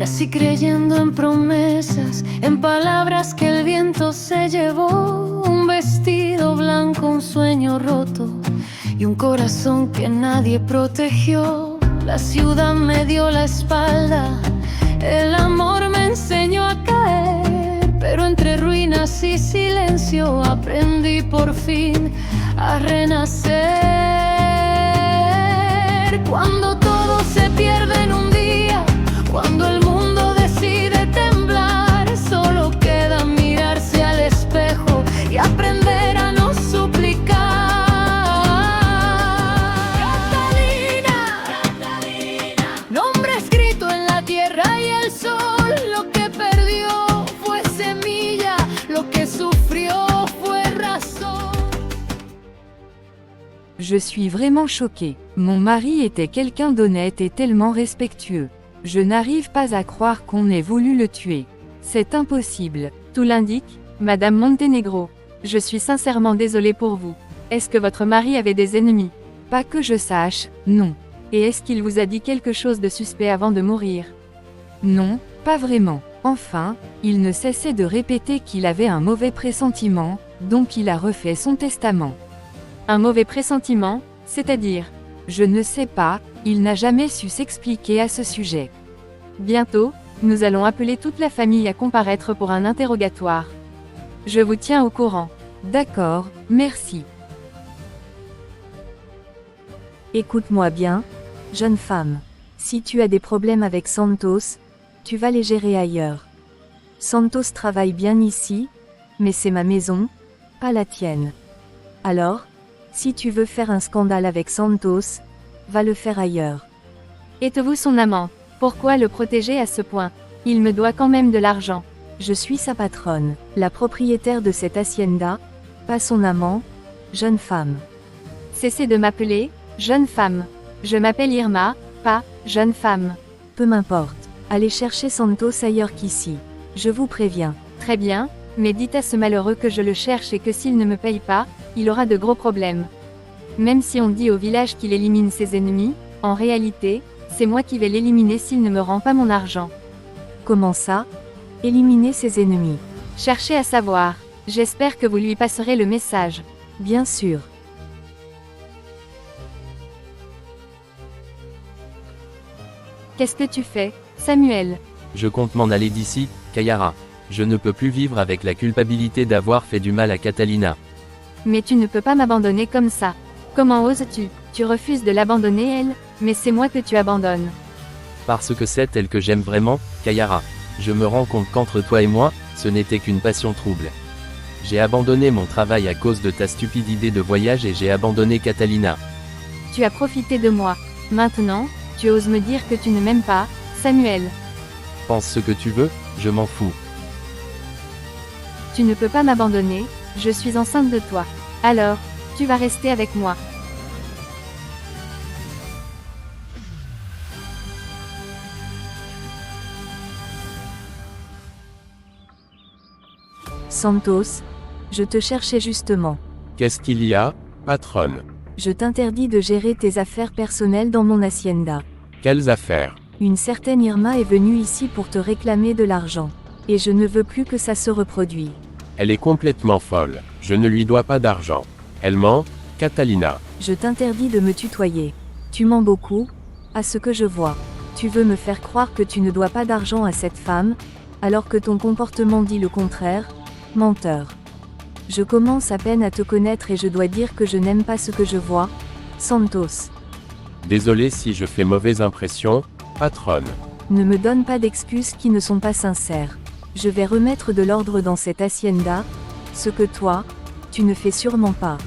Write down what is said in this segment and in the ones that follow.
Crecí creyendo en promesas, en palabras que el viento se llevó. Un vestido blanco, un sueño roto y un corazón que nadie protegió. La ciudad me dio la espalda, el amor me enseñó a caer, pero entre ruinas y silencio aprendí por fin a renacer. Cuando todo se pierde en un día, cuando el mundo decide temblar, solo queda mirarse al espejo y aprender a no suplicar. Catalina, nombre escrito en la tierra y el sol. Lo que perdió fue semilla, lo que sufrió fue razón. Je suis vraiment choquée. Mon mari était quelqu'un d'honnête et tellement respectueux. Je n'arrive pas à croire qu'on ait voulu le tuer. C'est impossible. Tout l'indique, Madame Montenegro. Je suis sincèrement désolée pour vous. Est-ce que votre mari avait des ennemis? Pas que je sache, non. Et est-ce qu'il vous a dit quelque chose de suspect avant de mourir? Non, pas vraiment. Enfin, il ne cessait de répéter qu'il avait un mauvais pressentiment, donc il a refait son testament. Un mauvais pressentiment, c'est-à-dire? Je ne sais pas, il n'a jamais su s'expliquer à ce sujet. Bientôt, nous allons appeler toute la famille à comparaître pour un interrogatoire. Je vous tiens au courant. D'accord, merci. Écoute-moi bien, jeune femme. Si tu as des problèmes avec Santos, tu vas les gérer ailleurs. Santos travaille bien ici, mais c'est ma maison, pas la tienne. Alors, si tu veux faire un scandale avec Santos, va le faire ailleurs. Êtes-vous son amant? Pourquoi le protéger à ce point? Il me doit quand même de l'argent. Je suis sa patronne, la propriétaire de cette hacienda, pas son amant, jeune femme. Cessez de m'appeler jeune femme. Je m'appelle Irma, pas jeune femme. Peu m'importe. Allez chercher Santos ailleurs qu'ici. Je vous préviens. Très bien, mais dites à ce malheureux que je le cherche et que s'il ne me paye pas, il aura de gros problèmes. Même si on dit au village qu'il élimine ses ennemis, en réalité, c'est moi qui vais l'éliminer s'il ne me rend pas mon argent. Comment ça? Éliminer ses ennemis? Cherchez à savoir. J'espère que vous lui passerez le message. Bien sûr. Qu'est-ce que tu fais, Samuel? Je compte m'en aller d'ici, Kayara. Je ne peux plus vivre avec la culpabilité d'avoir fait du mal à Catalina. Mais tu ne peux pas m'abandonner comme ça. Comment oses-tu? Tu refuses de l'abandonner elle, mais c'est moi que tu abandonnes. Parce que c'est elle que j'aime vraiment, Kayara. Je me rends compte qu'entre toi et moi, ce n'était qu'une passion trouble. J'ai abandonné mon travail à cause de ta stupide idée de voyage et j'ai abandonné Catalina. Tu as profité de moi. Maintenant, tu oses me dire que tu ne m'aimes pas, Samuel. Pense ce que tu veux, je m'en fous. Tu ne peux pas m'abandonner, je suis enceinte de toi. Alors, tu vas rester avec moi. Santos, je te cherchais justement. Qu'est-ce qu'il y a, patronne? Je t'interdis de gérer tes affaires personnelles dans mon hacienda. Quelles affaires? Une certaine Irma est venue ici pour te réclamer de l'argent. Et je ne veux plus que ça se reproduise. Elle est complètement folle. Je ne lui dois pas d'argent. Elle ment, Catalina. Je t'interdis de me tutoyer. Tu mens beaucoup, à ce que je vois. Tu veux me faire croire que tu ne dois pas d'argent à cette femme, alors que ton comportement dit le contraire, menteur. Je commence à peine à te connaître et je dois dire que je n'aime pas ce que je vois, Santos. Désolé si je fais mauvaise impression, patronne. Ne me donne pas d'excuses qui ne sont pas sincères. Je vais remettre de l'ordre dans cette hacienda, ce que toi, tu ne fais sûrement pas.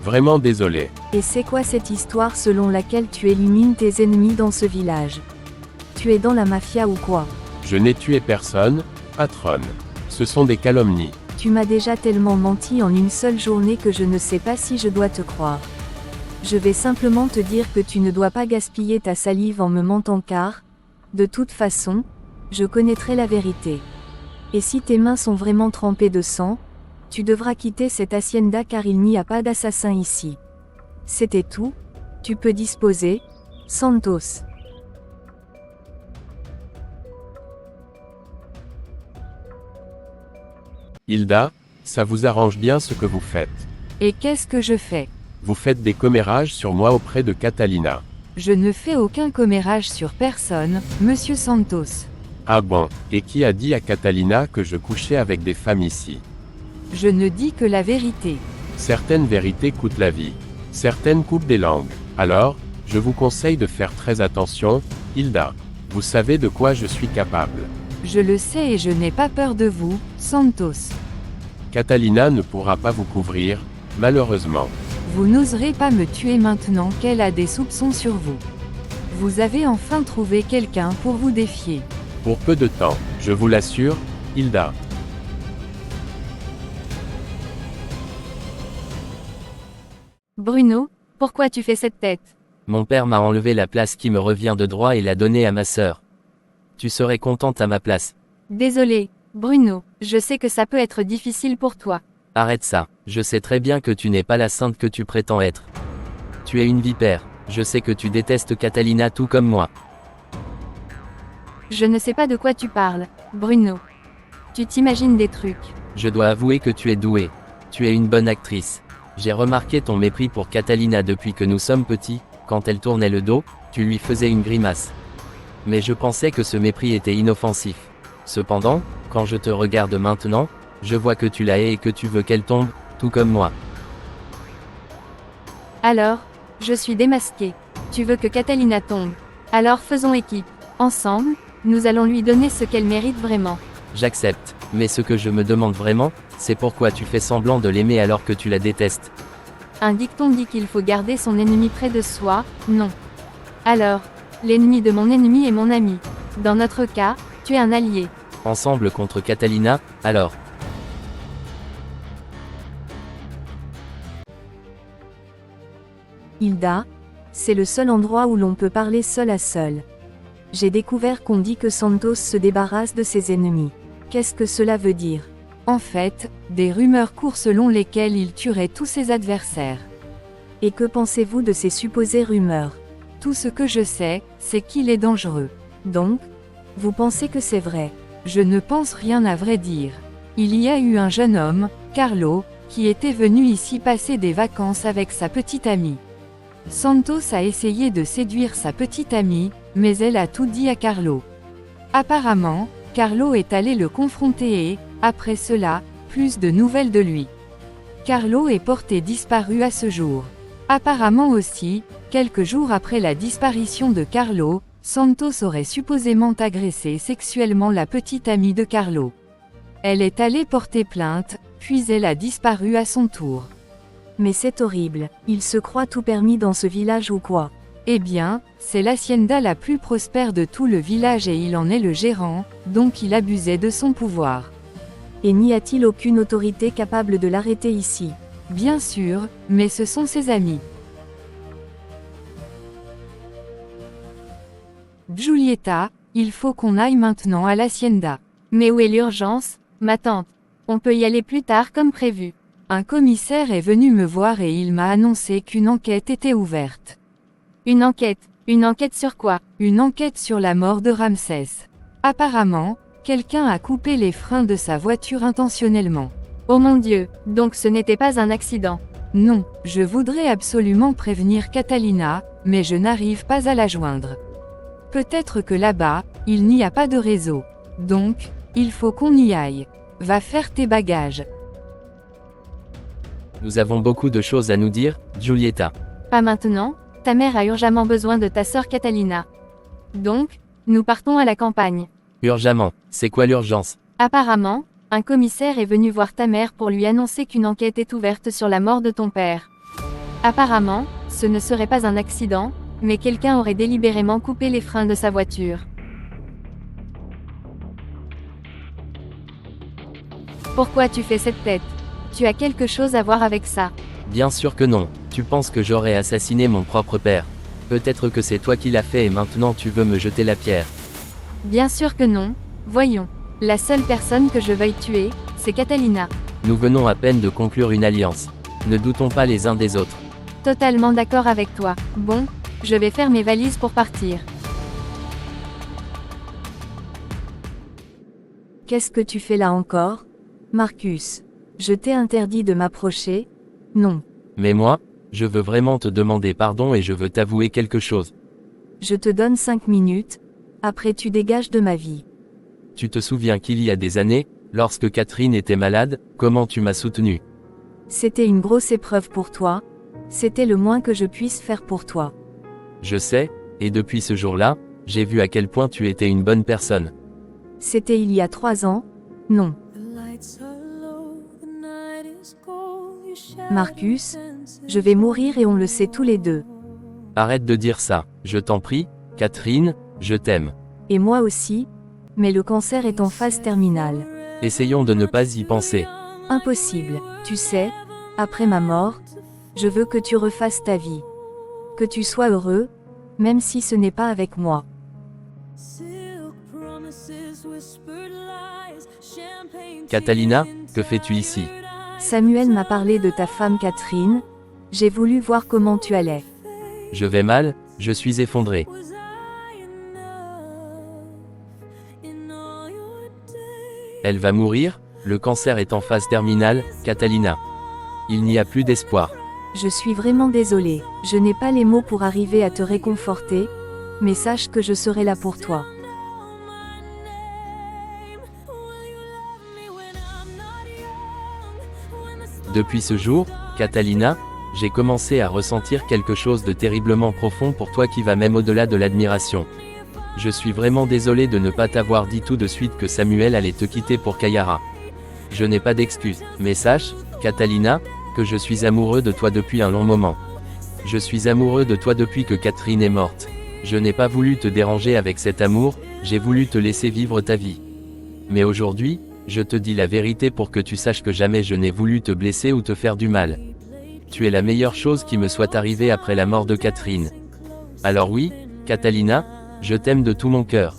Vraiment désolé. Et c'est quoi cette histoire selon laquelle tu élimines tes ennemis dans ce village? Tu es dans la mafia ou quoi? Je n'ai tué personne, patronne. Ce sont des calomnies. Tu m'as déjà tellement menti en une seule journée que je ne sais pas si je dois te croire. Je vais simplement te dire que tu ne dois pas gaspiller ta salive en me mentant car, de toute façon, je connaîtrai la vérité. Et si tes mains sont vraiment trempées de sang, tu devras quitter cette hacienda car il n'y a pas d'assassin ici. C'était tout, tu peux disposer, Santos. Hilda, ça vous arrange bien ce que vous faites. Et qu'est-ce que je fais? Vous faites des commérages sur moi auprès de Catalina. Je ne fais aucun commérage sur personne, monsieur Santos. Ah bon, et qui a dit à Catalina que je couchais avec des femmes ici? Je ne dis que la vérité. Certaines vérités coûtent la vie. Certaines coupent des langues. Alors, je vous conseille de faire très attention, Hilda. Vous savez de quoi je suis capable. Je le sais et je n'ai pas peur de vous, Santos. Catalina ne pourra pas vous couvrir, malheureusement. Vous n'oserez pas me tuer maintenant qu'elle a des soupçons sur vous. Vous avez enfin trouvé quelqu'un pour vous défier. Pour peu de temps, je vous l'assure, Hilda. Bruno, pourquoi tu fais cette tête? Mon père m'a enlevé la place qui me revient de droit et l'a donnée à ma sœur. Tu serais contente à ma place. Désolé, Bruno, je sais que ça peut être difficile pour toi. Arrête ça, je sais très bien que tu n'es pas la sainte que tu prétends être. Tu es une vipère, je sais que tu détestes Catalina tout comme moi. Je ne sais pas de quoi tu parles, Bruno. Tu t'imagines des trucs. Je dois avouer que tu es douée. Tu es une bonne actrice. J'ai remarqué ton mépris pour Catalina depuis que nous sommes petits, quand elle tournait le dos, tu lui faisais une grimace. Mais je pensais que ce mépris était inoffensif. Cependant, quand je te regarde maintenant, je vois que tu la hais et que tu veux qu'elle tombe, tout comme moi. Alors, je suis démasqué. Tu veux que Catalina tombe. Alors faisons équipe. Ensemble, nous allons lui donner ce qu'elle mérite vraiment. J'accepte, mais ce que je me demande vraiment, c'est pourquoi tu fais semblant de l'aimer alors que tu la détestes. Un dicton dit qu'il faut garder son ennemi près de soi, non. Alors, l'ennemi de mon ennemi est mon ami. Dans notre cas, tu es un allié. Ensemble contre Catalina, alors. Hilda, c'est le seul endroit où l'on peut parler seul à seul. J'ai découvert qu'on dit que Santos se débarrasse de ses ennemis. Qu'est-ce que cela veut dire? En fait, des rumeurs courent selon lesquelles il tuerait tous ses adversaires. Et que pensez-vous de ces supposées rumeurs? Tout ce que je sais, c'est qu'il est dangereux. Donc, vous pensez que c'est vrai? Je ne pense rien à vrai dire. Il y a eu un jeune homme, Carlo, qui était venu ici passer des vacances avec sa petite amie. Santos a essayé de séduire sa petite amie, mais elle a tout dit à Carlo. Apparemment, Carlo est allé le confronter et, après cela, plus de nouvelles de lui. Carlo est porté disparu à ce jour. Apparemment aussi, quelques jours après la disparition de Carlo, Santos aurait supposément agressé sexuellement la petite amie de Carlo. Elle est allée porter plainte, puis elle a disparu à son tour. Mais c'est horrible, il se croit tout permis dans ce village ou quoi? Eh bien, c'est l'hacienda la plus prospère de tout le village et il en est le gérant, donc il abusait de son pouvoir. Et n'y a-t-il aucune autorité capable de l'arrêter ici? Bien sûr, mais ce sont ses amis. Giulietta, il faut qu'on aille maintenant à l'hacienda. Mais où est l'urgence, ma tante? On peut y aller plus tard comme prévu. Un commissaire est venu me voir et il m'a annoncé qu'une enquête était ouverte. Une enquête sur quoi? Une enquête sur la mort de Ramsès. Apparemment, quelqu'un a coupé les freins de sa voiture intentionnellement. Oh mon Dieu, donc ce n'était pas un accident. Non, je voudrais absolument prévenir Catalina, mais je n'arrive pas à la joindre. Peut-être que là-bas, il n'y a pas de réseau. Donc, il faut qu'on y aille. Va faire tes bagages. Nous avons beaucoup de choses à nous dire, Giulietta. Pas maintenant, ta mère a urgemment besoin de ta sœur Catalina. Donc, nous partons à la campagne. Urgemment, c'est quoi l'urgence? Apparemment, un commissaire est venu voir ta mère pour lui annoncer qu'une enquête est ouverte sur la mort de ton père. Apparemment, ce ne serait pas un accident, mais quelqu'un aurait délibérément coupé les freins de sa voiture. Pourquoi tu fais cette tête? Tu as quelque chose à voir avec ça? Bien sûr que non, tu penses que j'aurais assassiné mon propre père. Peut-être que c'est toi qui l'as fait et maintenant tu veux me jeter la pierre. Bien sûr que non, voyons. La seule personne que je veuille tuer, c'est Catalina. Nous venons à peine de conclure une alliance. Ne doutons pas les uns des autres. Totalement d'accord avec toi. Bon, je vais faire mes valises pour partir. Qu'est-ce que tu fais là encore? Marcus. Je t'ai interdit de m'approcher? Non. Mais moi, je veux vraiment te demander pardon et je veux t'avouer quelque chose. Je te donne 5 minutes, après tu dégages de ma vie. Tu te souviens qu'il y a des années, lorsque Catherine était malade, comment tu m'as soutenu? C'était une grosse épreuve pour toi, c'était le moins que je puisse faire pour toi. Je sais, et depuis ce jour-là, j'ai vu à quel point tu étais une bonne personne. C'était il y a 3 ans? Non. Marcus, je vais mourir et on le sait tous les deux. Arrête de dire ça, je t'en prie, Catherine, je t'aime. Et moi aussi, mais le cancer est en phase terminale. Essayons de ne pas y penser. Impossible, tu sais, après ma mort, je veux que tu refasses ta vie. Que tu sois heureux, même si ce n'est pas avec moi. Catalina, que fais-tu ici? Samuel m'a parlé de ta femme Catherine, j'ai voulu voir comment tu allais. Je vais mal, je suis effondré. Elle va mourir, le cancer est en phase terminale, Catalina. Il n'y a plus d'espoir. Je suis vraiment désolée, je n'ai pas les mots pour arriver à te réconforter, mais sache que je serai là pour toi. Depuis ce jour, Catalina, j'ai commencé à ressentir quelque chose de terriblement profond pour toi qui va même au-delà de l'admiration. Je suis vraiment désolé de ne pas t'avoir dit tout de suite que Samuel allait te quitter pour Kayara. Je n'ai pas d'excuse, mais sache, Catalina, que je suis amoureux de toi depuis un long moment. Je suis amoureux de toi depuis que Catherine est morte. Je n'ai pas voulu te déranger avec cet amour, j'ai voulu te laisser vivre ta vie. Mais aujourd'hui, je te dis la vérité pour que tu saches que jamais je n'ai voulu te blesser ou te faire du mal. Tu es la meilleure chose qui me soit arrivée après la mort de Catherine. Alors oui, Catalina, je t'aime de tout mon cœur.